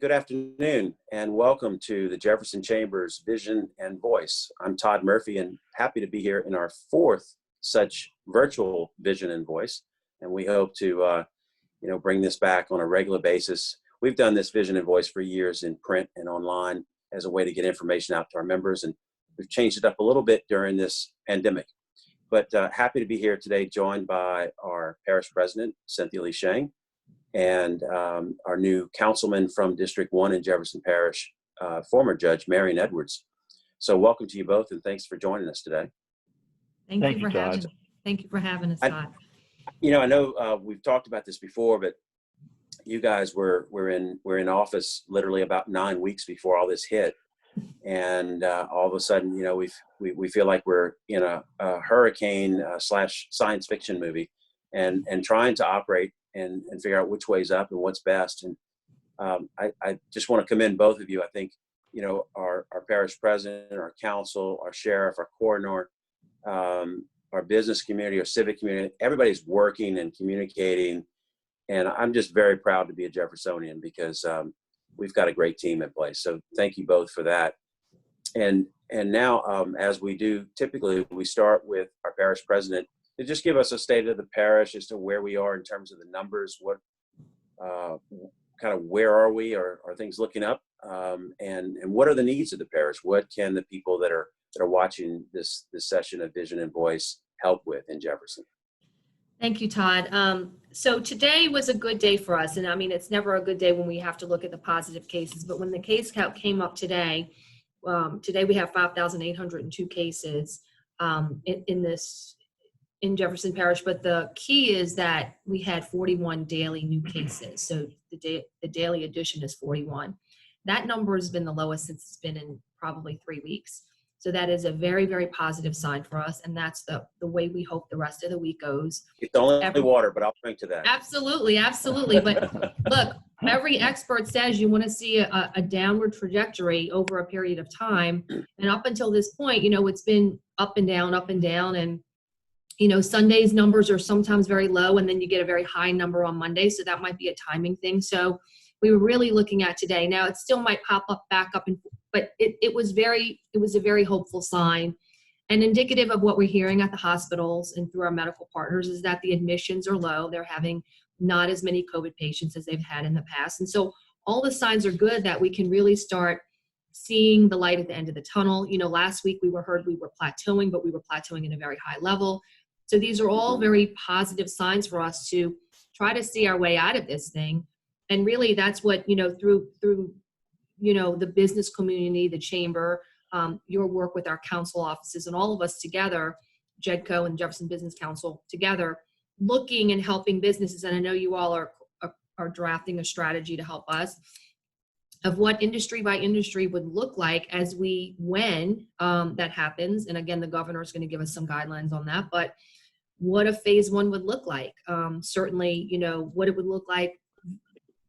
Good afternoon and welcome to the Jefferson Chamber's Vision and Voice. I'm Todd Murphy and happy to be here in our fourth such virtual Vision and Voice. And we hope to, bring this back on a regular basis. We've done this Vision and Voice for years in print and online as a way to get information out to our members. And we've changed it up a little bit during this pandemic. But happy to be here today, joined by our parish president, Cynthia Sheng, and our new councilman from District 1 in Jefferson Parish, former Judge Marion Edwards. So welcome to you both, and thanks for joining us today. Thank you for having us, Todd. I know we've talked about this before, but you guys were in office literally about 9 weeks before all this hit, and all of a sudden, we feel like we're in a hurricane slash science fiction movie, and trying to operate and figure out which way's up and what's best. And I just want to commend both of you. I think, our parish president, our council, our sheriff, our coroner, our business community, our civic community, everybody's working and communicating. And I'm just very proud to be a Jeffersonian because we've got a great team in place. So thank you both for that. And now, as we do, typically we start with our parish president to just give us a state of the parish as to where we are in terms of the numbers, what kind of where are we, are things looking up, and what are the needs of the parish? What can the people that are watching this session of Vision and Voice help with in Jefferson? Thank you, Todd. So today was a good day for us, and I mean it's never a good day when we have to look at the positive cases. But when the case count came up today, we have 5,802 cases in Jefferson Parish, but the key is that we had 41 daily new cases. So the daily addition is 41. That number has been the lowest since it's been in probably 3 weeks. So that is a very, very positive sign for us. And that's the way we hope the rest of the week goes. It's only water, but I'll drink to that. Absolutely. Absolutely. But look, every expert says you want to see a downward trajectory over a period of time. And up until this point, it's been up and down. And Sunday's numbers are sometimes very low, and then you get a very high number on Monday. So that might be a timing thing. So we were really looking at today. Now it still might pop up back up, but it was a very hopeful sign, and indicative of what we're hearing at the hospitals and through our medical partners is that the admissions are low. They're having not as many COVID patients as they've had in the past. And so all the signs are good that we can really start seeing the light at the end of the tunnel. Last week we were plateauing, but we were plateauing at a very high level. So these are all very positive signs for us to try to see our way out of this thing. And really that's what, through the business community, the chamber, your work with our council offices and all of us together, JEDCO and Jefferson Business Council together, looking and helping businesses. And I know you all are drafting a strategy to help us of what industry by industry would look like when that happens. And again, the governor is going to give us some guidelines on that, but what a phase one would look like. Certainly, what it would look like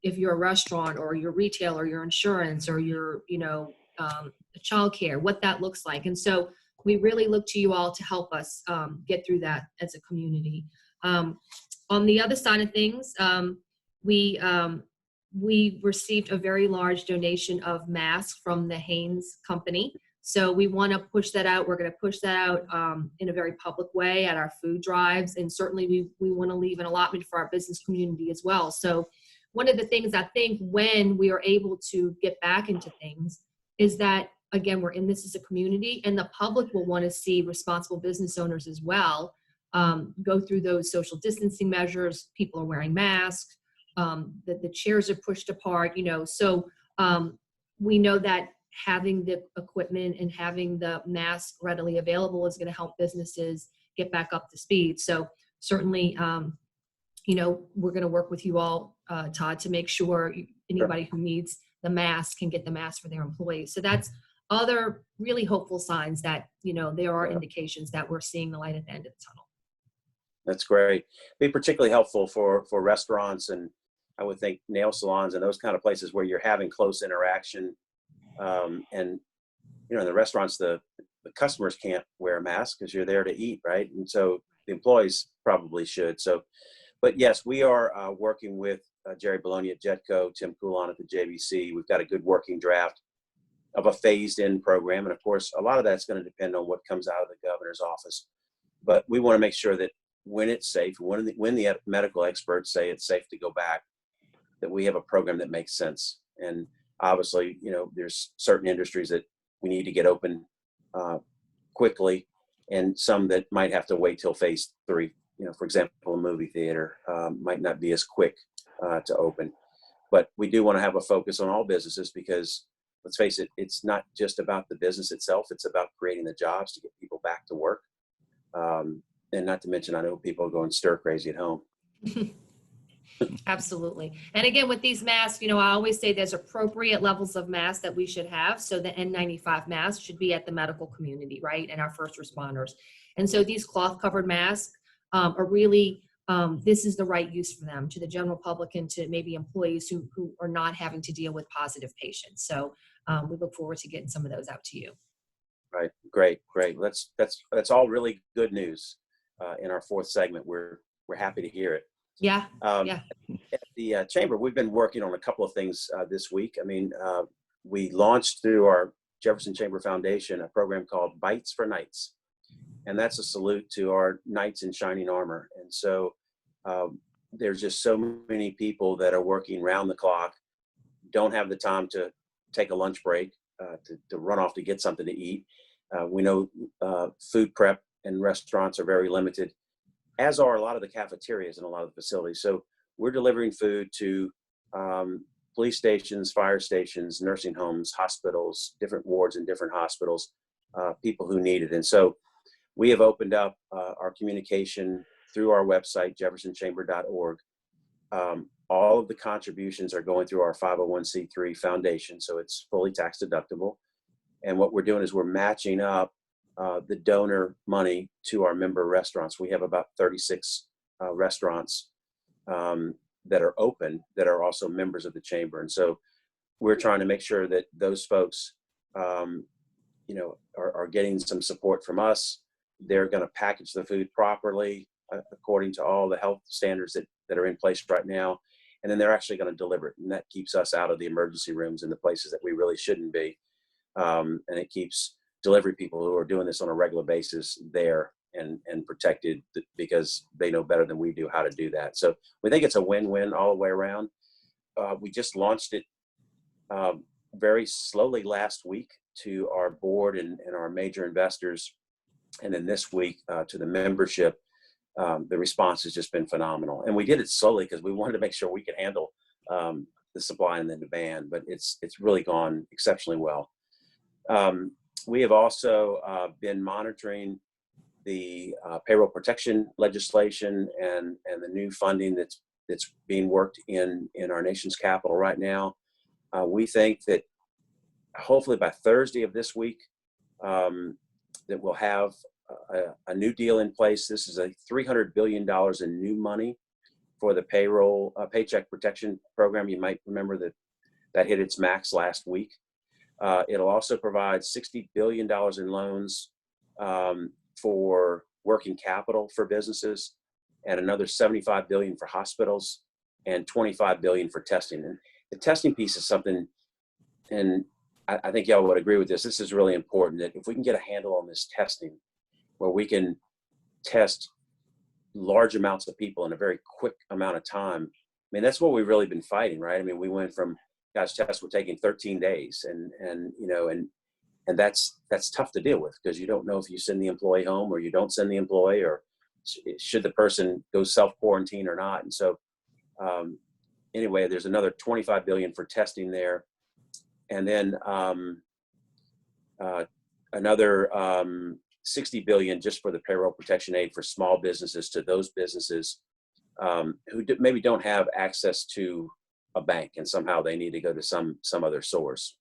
if you're a restaurant or your retail or your insurance or your, childcare, what that looks like. And so we really look to you all to help us get through that as a community. On the other side of things, we received a very large donation of masks from the Haynes Company. So we want to push that out. We're going to push that out in a very public way at our food drives. And certainly we want to leave an allotment for our business community as well. So one of the things I think when we are able to get back into things is that, again, we're in this as a community, and the public will want to see responsible business owners as well go through those social distancing measures. People are wearing masks. The chairs are pushed apart, so we know that having the equipment and having the mask readily available is going to help businesses get back up to speed. So certainly, we're going to work with you all, Todd, to make sure anybody who needs the mask can get the mask for their employees. So that's other really hopeful signs that, there are indications that we're seeing the light at the end of the tunnel. That's great. Be particularly helpful for restaurants and I would think nail salons and those kind of places where you're having close interaction. And in the restaurants, the customers can't wear a mask because you're there to eat, right? And so the employees probably should. So, but yes, we are working with Jerry Bologna at Jetco, Tim Coulon at the JVC. We've got a good working draft of a phased-in program. And of course, a lot of that's going to depend on what comes out of the governor's office. But we want to make sure that when it's safe, when the medical experts say it's safe to go back, that we have a program that makes sense. And obviously, there's certain industries that we need to get open quickly, and some that might have to wait till phase 3. For example, a movie theater might not be as quick to open. But we do want to have a focus on all businesses because, let's face it, it's not just about the business itself. It's about creating the jobs to get people back to work. And not to mention, I know people are going stir crazy at home. Absolutely. And again, with these masks, I always say there's appropriate levels of masks that we should have. So the N95 masks should be at the medical community, right? And our first responders. And so these cloth covered masks are really, this is the right use for them, to the general public and to maybe employees who are not having to deal with positive patients. So we look forward to getting some of those out to you. Right. Great. That's all really good news in our fourth segment. We're happy to hear it. Yeah. At the chamber, we've been working on a couple of things this week. We launched through our Jefferson Chamber Foundation a program called Bites for Knights, and that's a salute to our knights in shining armor. And so there's just so many people that are working round the clock, don't have the time to take a lunch break, to run off to get something to eat. We know food prep and restaurants are very limited, as are a lot of the cafeterias and a lot of the facilities. So we're delivering food to police stations, fire stations, nursing homes, hospitals, different wards in different hospitals, people who need it. And so we have opened up our communication through our website, jeffersonchamber.org. All of the contributions are going through our 501c3 foundation, so it's fully tax deductible. And what we're doing is we're matching up the donor money to our member restaurants. We have about 36 restaurants that are open that are also members of the chamber. And so we're trying to make sure that those folks, are getting some support from us. They're going to package the food properly according to all the health standards that are in place right now. And then they're actually going to deliver it. And that keeps us out of the emergency rooms and the places that we really shouldn't be. And it keeps delivery people who are doing this on a regular basis there and protected, because they know better than we do how to do that. So we think it's a win-win all the way around. We just launched it very slowly last week to our board and our major investors. And then this week to the membership. The response has just been phenomenal. And we did it slowly because we wanted to make sure we could handle the supply and the demand, but it's really gone exceptionally well. We have also been monitoring the payroll protection legislation and the new funding that's being worked in our nation's capital right now. We think that hopefully by Thursday of this week, that we'll have a new deal in place. This is a $300 billion in new money for the payroll paycheck protection program. You might remember that hit its max last week. It'll also provide $60 billion in loans for working capital for businesses, and another $75 billion for hospitals, and $25 billion for testing. And the testing piece is something, and I think y'all would agree with this. This is really important, that if we can get a handle on this testing, where we can test large amounts of people in a very quick amount of time. That's what we've really been fighting, right? We went from, guys, tests were taking 13 days, and that's tough to deal with, because you don't know if you send the employee home or you don't send the employee, or should the person go self-quarantine or not. And so anyway, there's another $25 billion for testing there. And then another $60 billion just for the payroll protection aid for small businesses, to those businesses who maybe don't have access to a bank, and somehow they need to go to some other source.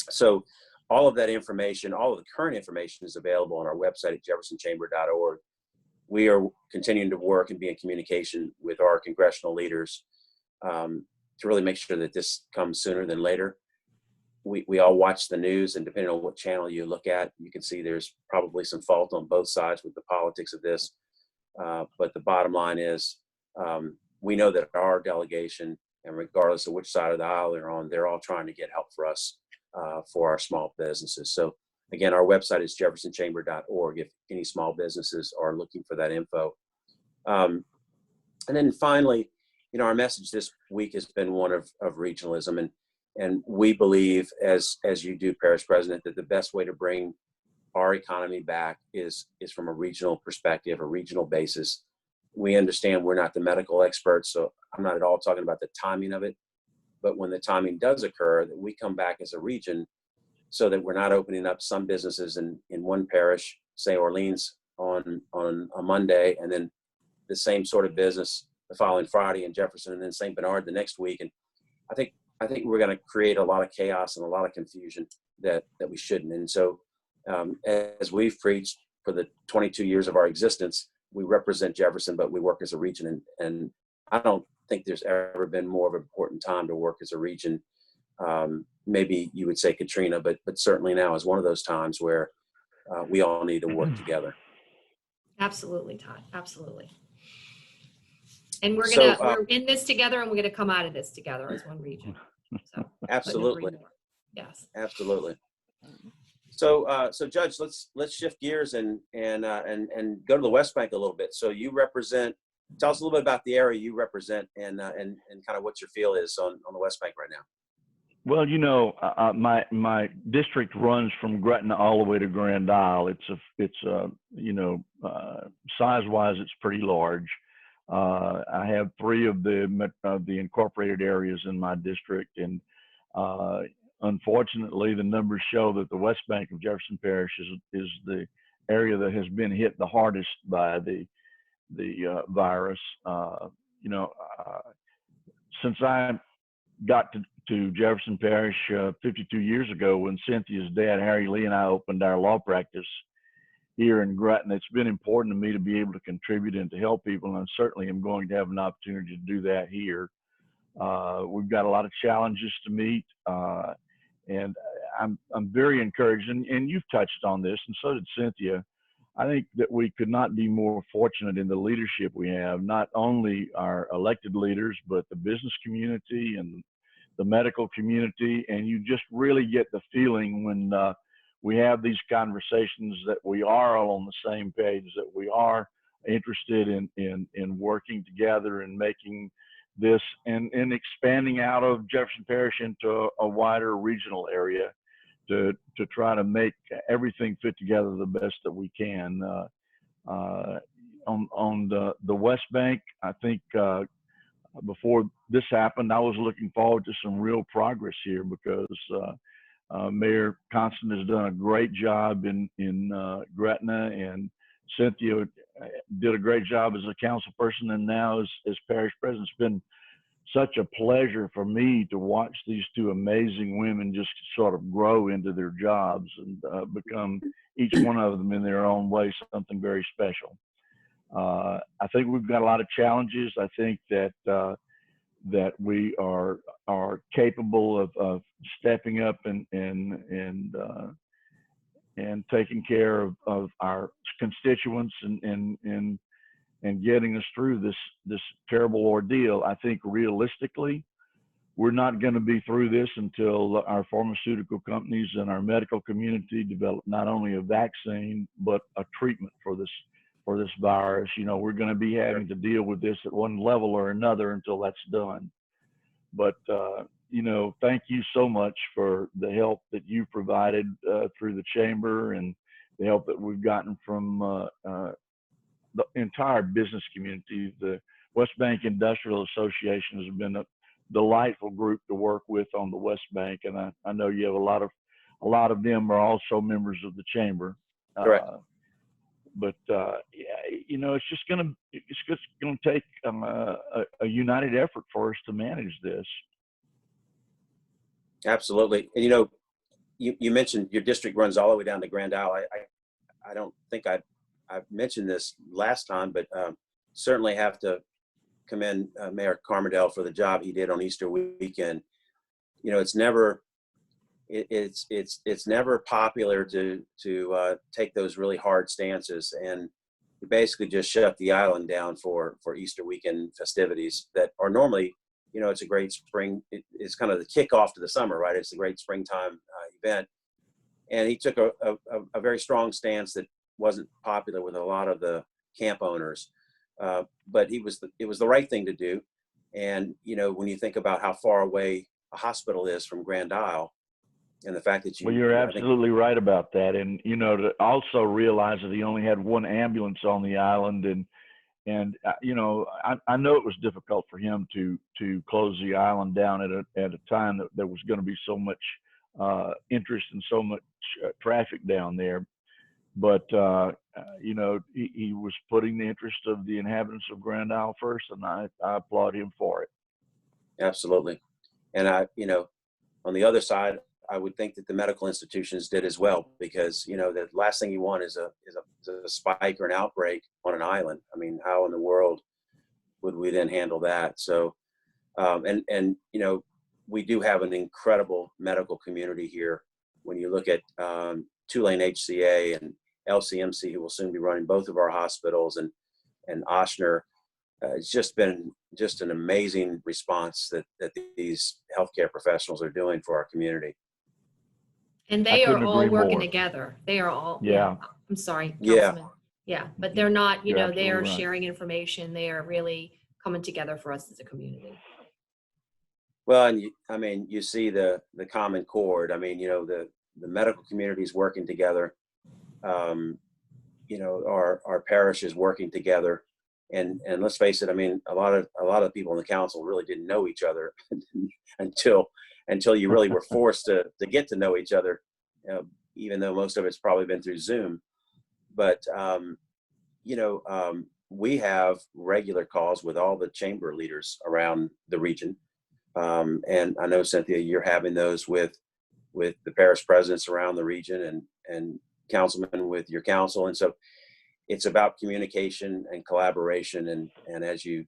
So all of that information, all of the current information, is available on our website at jeffersonchamber.org. We are continuing to work and be in communication with our congressional leaders to really make sure that this comes sooner than later. We all watch the news, and depending on what channel you look at, you can see there's probably some fault on both sides with the politics of this. But the bottom line is, we know that our delegation And regardless of which side of the aisle they're on, they're all trying to get help for us, for our small businesses. So again, our website is jeffersonchamber.org if any small businesses are looking for that info. And then finally, our message this week has been one of regionalism. And we believe, as you do, Parish President, that the best way to bring our economy back is from a regional perspective, a regional basis. We understand we're not the medical experts, so I'm not at all talking about the timing of it. But when the timing does occur, that we come back as a region so that we're not opening up some businesses in one parish, say Orleans, on a Monday, and then the same sort of business the following Friday in Jefferson, and then St. Bernard the next week. And I think we're going to create a lot of chaos and a lot of confusion that we shouldn't. And so as we've preached for the 22 years of our existence, we represent Jefferson, but we work as a region. And I don't think there's ever been more of an important time to work as a region. Maybe you would say Katrina, but certainly now is one of those times where we all need to work together. Absolutely, Todd. Absolutely. And we're in this together, and we're gonna come out of this together as one region. So, absolutely. Yes. Absolutely. So, Judge, let's shift gears and go to the West Bank a little bit. So you represent. Tell us a little bit about the area you represent and kind of what your feel is on the West Bank right now. Well, my district runs from Gretna all the way to Grand Isle. It's size-wise, it's pretty large. I have 3 of the incorporated areas in my district, and unfortunately, the numbers show that the West Bank of Jefferson Parish is the area that has been hit the hardest by the virus. Since I got to Jefferson Parish 52 years ago, when Cynthia's dad, Harry Lee, and I opened our law practice here in Gretna, it's been important to me to be able to contribute and to help people, and I certainly am going to have an opportunity to do that here. We've got a lot of challenges to meet, and I'm very encouraged, and you've touched on this, and so did Cynthia. I think that we could not be more fortunate in the leadership we have, not only our elected leaders, but the business community and the medical community. And you just really get the feeling when we have these conversations that we are all on the same page, that we are interested in working together and making this and expanding out of Jefferson Parish into a wider regional area to try to make everything fit together the best that we can. On the West Bank, I think before this happened, I was looking forward to some real progress here because Mayor Constant has done a great job in Gretna, and Cynthia did a great job as a council person, and now as parish president. It's been such a pleasure for me to watch these 2 amazing women just sort of grow into their jobs and become, each one of them in their own way, something very special. I think we've got a lot of challenges. I think that we are capable of stepping up and taking care of our constituents and getting us through this terrible ordeal. I think realistically, we're not going to be through this until our pharmaceutical companies and our medical community develop not only a vaccine, but a treatment for this virus. We're going to be having to deal with this at one level or another until that's done. But, thank you so much for the help that you provided through the chamber and the help that we've gotten from the entire business community. The West Bank Industrial Association has been a delightful group to work with on the West Bank, and I know you have a lot of them are also members of the chamber. Correct. But it's just going to take a united effort for us to manage this. Absolutely. And you mentioned your district runs all the way down to Grand Isle. I don't think I've mentioned this last time, but certainly have to commend Mayor Carmardell for the job he did on Easter weekend. It's never popular to take those really hard stances, and you basically just shut the island down for Easter weekend festivities that are normally you know, it's a great spring. It's kind of the kickoff to the summer, right? It's a great springtime event. And he took a very strong stance that wasn't popular with a lot of the camp owners, but it was the right thing to do. And, you know, when you think about how far away a hospital is from Grand Isle, and the fact that Well, you're absolutely right about that. And, you know, to also realize that he only had one ambulance on the island. And you know, I know it was difficult for him to close the island down at a time that there was going to be so much interest and so much traffic down there. But, you know, he was putting the interest of the inhabitants of Grand Isle first, and I applaud him for it. Absolutely. And you know, on the other side, I would think that the medical institutions did as well, because, you know, the last thing you want is a spike or an outbreak on an island. I mean, how in the world would we then handle that? So, and you know, we do have an incredible medical community here. When you look at Tulane HCA and LCMC, who will soon be running both of our hospitals, and Ochsner, it's just been an amazing response that these healthcare professionals are doing for our community. And they are all working together. They are all, yeah. I'm sorry, Yeah. Councilman. Yeah, but they're not, you know, they are right. sharing information. They are really coming together for us as a community. Well, and I mean, you see the common chord. I mean, you know, the medical community is working together. You know, our parish is working together, and let's face it. I mean, a lot of people in the council really didn't know each other until you really were forced to get to know each other. Even though most of it's probably been through Zoom, but you know, we have regular calls with all the chamber leaders around the region. And I know, Cynthia, you're having those with the parish presidents around the region, and councilmen with your council. And so it's about communication and collaboration. And as you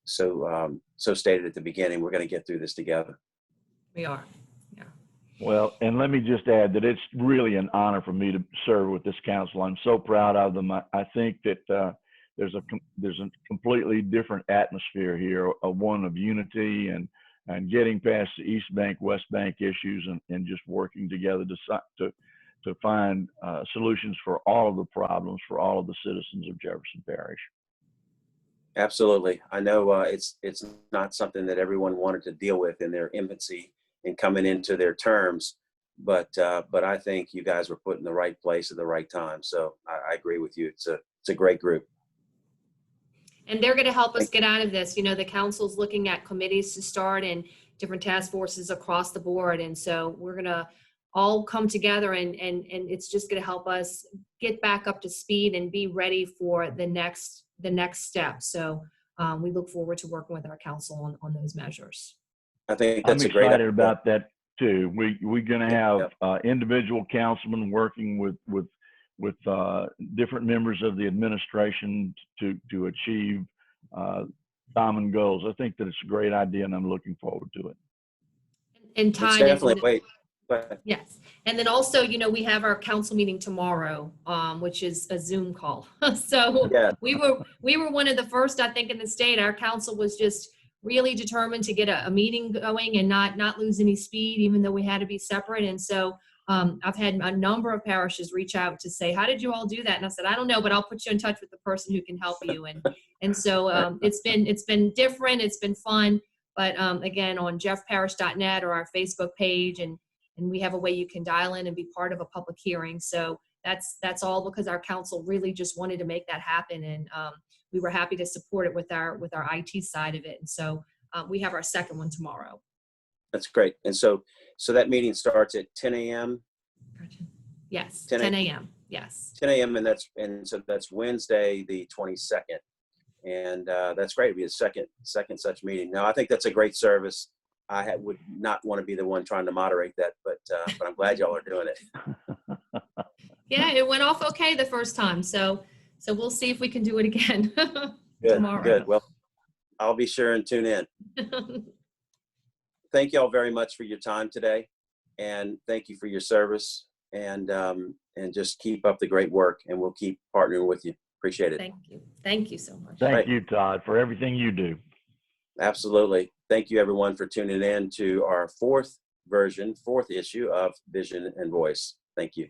so stated at the beginning, we're going to get through this together. We are. Yeah. Well, and let me just add that it's really an honor for me to serve with this council. I'm so proud of them. I think that there's a completely different atmosphere here, one of unity and getting past the East Bank, West Bank issues, and just working together to find solutions for all of the problems for all of the citizens of Jefferson Parish. Absolutely. I know it's not something that everyone wanted to deal with in their infancy and coming into their terms, but I think you guys were put in the right place at the right time. So I agree with you. It's a great group. And they're going to help us get out of this. You know, the council's looking at committees to start and different task forces across the board. And so we're going to all come together, and it's just going to help us get back up to speed and be ready for the next step. So we look forward to working with our council on those measures. I think that's I'm excited about that too. We're going to have individual councilmen working with different members of the administration to achieve common goals. I think that it's a great idea, and I'm looking forward to it. And time definitely Yes. And then also, you know, we have our council meeting tomorrow, which is a Zoom call. So we were one of the first, I think, in the state. Our council was just really determined to get a meeting going and not lose any speed, even though we had to be separate. And so I've had a number of parishes reach out to say, how did you all do that? And I said, I don't know, but I'll put you in touch with the person who can help you. And so it's been different. It's been fun. But again, on jeffparish.net or our Facebook page, and we have a way you can dial in and be part of a public hearing. So that's all because our council really just wanted to make that happen. And we were happy to support it with our IT side of it. And so we have our second one tomorrow. That's great. And so that meeting starts at 10 a.m. Gotcha. Yes. 10 a.m. Yes. 10 a.m. and so that's Wednesday, the 22nd. And that's great. It'll be a second such meeting. Now, I think that's a great service. I would not want to be the one trying to moderate that, but I'm glad y'all are doing it. Yeah, it went off okay the first time. So we'll see if we can do it again tomorrow. Good. Well, I'll be sure and tune in. Thank y'all very much for your time today, and thank you for your service, and just keep up the great work, and we'll keep partnering with you. Appreciate it. Thank you so much. Thank you, Todd, for everything you do. Absolutely. thank you everyone for tuning in to our fourth issue of Vision and Voice. Thank you.